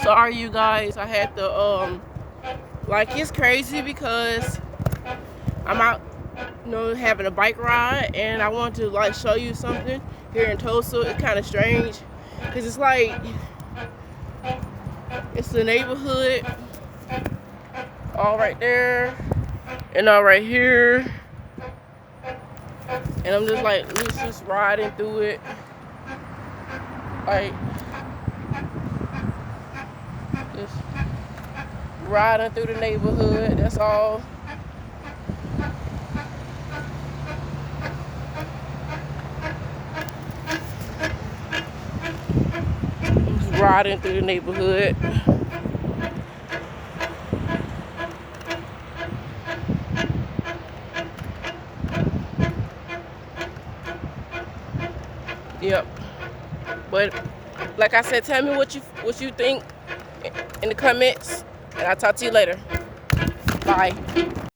sorry you guys, I had to like, it's crazy because I'm out, you know, having a bike ride, and I want to like show you something here in Tulsa. It's kind of strange because it's like, it's the neighborhood all right there and all right here, and I'm just like, let's just riding through it, like just riding through the neighborhood, that's all. Just riding through the neighborhood. Yep. But like I said, tell me what you think in the comments, and I'll talk to you later. Bye.